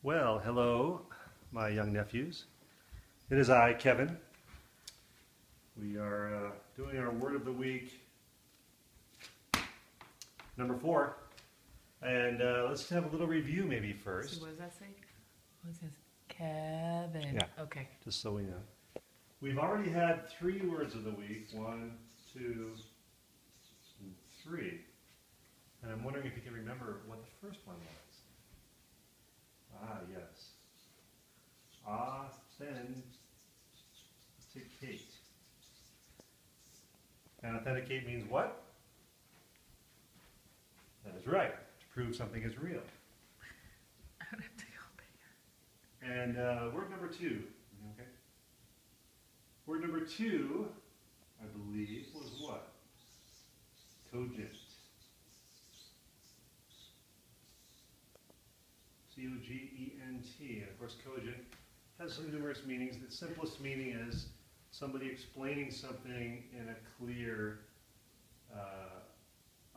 Well, hello, my young nephews. It is I, Kevin. We are doing our Word of the Week, number 4. And let's have a little review maybe first. So what does that say? What says Kevin? Yeah. Okay. Just so we know. We've already had 3 words of the week, 1, 2, and 3. And I'm wondering if you can remember what the first one was. Ah, yes. Authenticate. And authenticate means what? That is right. To prove something is real. I would have to go bigger. And word number 2. Okay. Word number 2, I believe, was what? Cogent. C-O-G-E-N-T. And of course, cogent has some numerous meanings. The simplest meaning is somebody explaining something in a clear,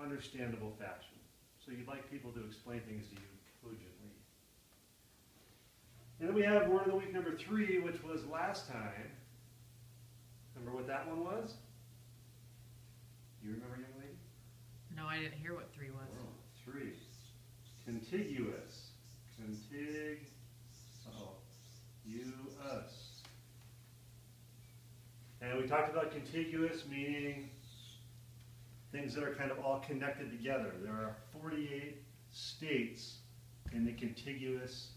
understandable fashion. So you'd like people to explain things to you cogently. And then we have word of the week number 3, which was last time. Remember what that one was? You remember, young lady? No, I didn't hear what 3 was. Oh, 3. Contiguous. You-us. And we talked about contiguous meaning things that are kind of all connected together. There are 48 states in the contiguous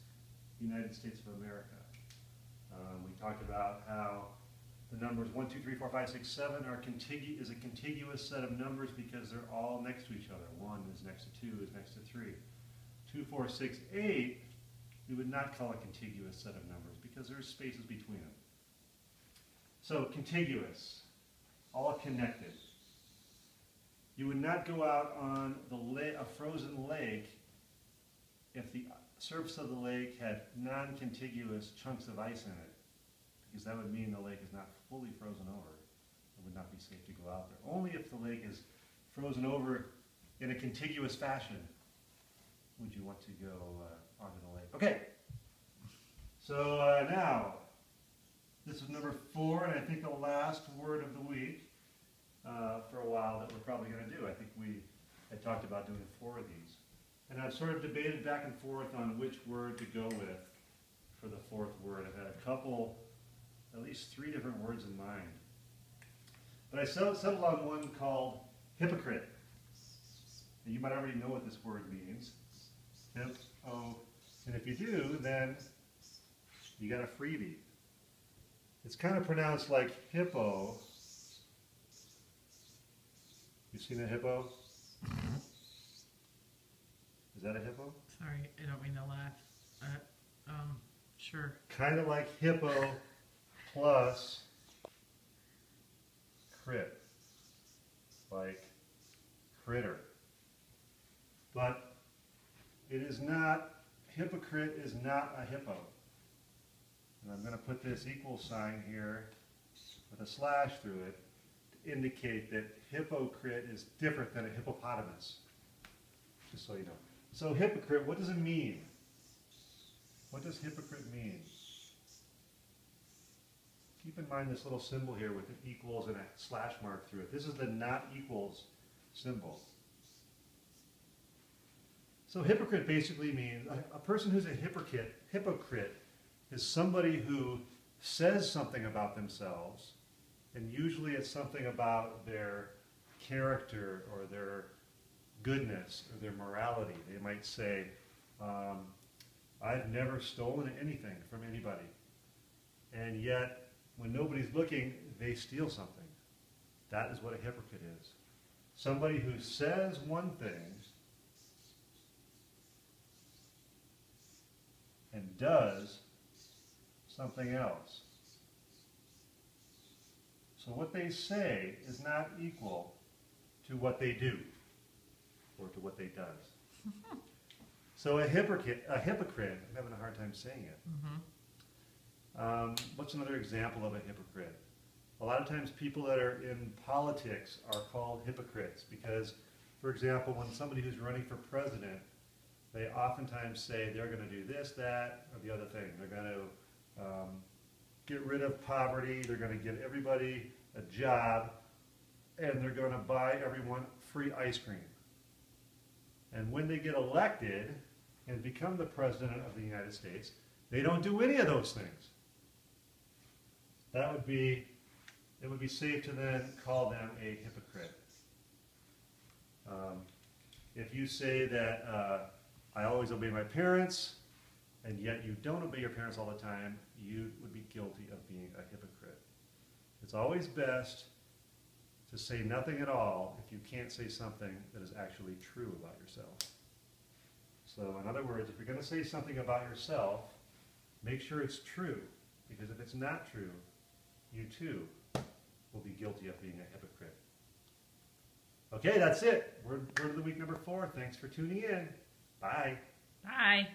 United States of America. We talked about how the numbers 1, 2, 3, 4, 5, 6, 7 is a contiguous set of numbers because they're all next to each other. 1 is next to 2 is next to 3. 2, 4, 6, 8, we would not call a contiguous set of numbers because there's spaces between them. So contiguous, all connected. You would not go out on a frozen lake if the surface of the lake had non-contiguous chunks of ice in it, because that would mean the lake is not fully frozen over. It would not be safe to go out there. Only if the lake is frozen over in a contiguous fashion would you want to go onto the lake. Okay, so now, this is number 4, and I think the last word of the week for a while that we're probably going to do. I think we had talked about doing 4 of these. And I've sort of debated back and forth on which word to go with for the 4th word. I've had a couple, at least 3 different words in mind. But I settled on one called hypocrite. And you might already know what this word means. And if you do, then you got a freebie. It's kind of pronounced like hippo. You seen a hippo? Is that a hippo? Sorry, I don't mean to laugh. Sure. Kind of like hippo plus crit. Like critter. But it is not, hypocrite is not a hippo. And I'm going to put this equal sign here with a slash through it to indicate that hypocrite is different than a hippopotamus. Just so you know. So hypocrite, what does it mean? What does hypocrite mean? Keep in mind this little symbol here with an equals and a slash mark through it. This is the not equals symbol. So hypocrite basically means a person who's a hypocrite is somebody who says something about themselves, and usually it's something about their character or their goodness or their morality. They might say, I've never stolen anything from anybody. And yet, when nobody's looking, they steal something. That is what a hypocrite is. Somebody who says one thing and does something else. So what they say is not equal to what they do or to what they does. So a hypocrite, I'm having a hard time saying it. What's another example of a hypocrite? A lot of times people that are in politics are called hypocrites because, for example, when somebody who's running for president they oftentimes say they're going to do this, that, or the other thing. They're going to get rid of poverty, they're going to give everybody a job, and they're going to buy everyone free ice cream. And when they get elected and become the President of the United States, they don't do any of those things. It would be safe to then call them a hypocrite. If you say that I always obey my parents, and yet you don't obey your parents all the time, you would be guilty of being a hypocrite. It's always best to say nothing at all if you can't say something that is actually true about yourself. So in other words, if you're going to say something about yourself, make sure it's true, because if it's not true, you too will be guilty of being a hypocrite. Okay, that's it. Word of the week number 4. Thanks for tuning in. Bye. Bye.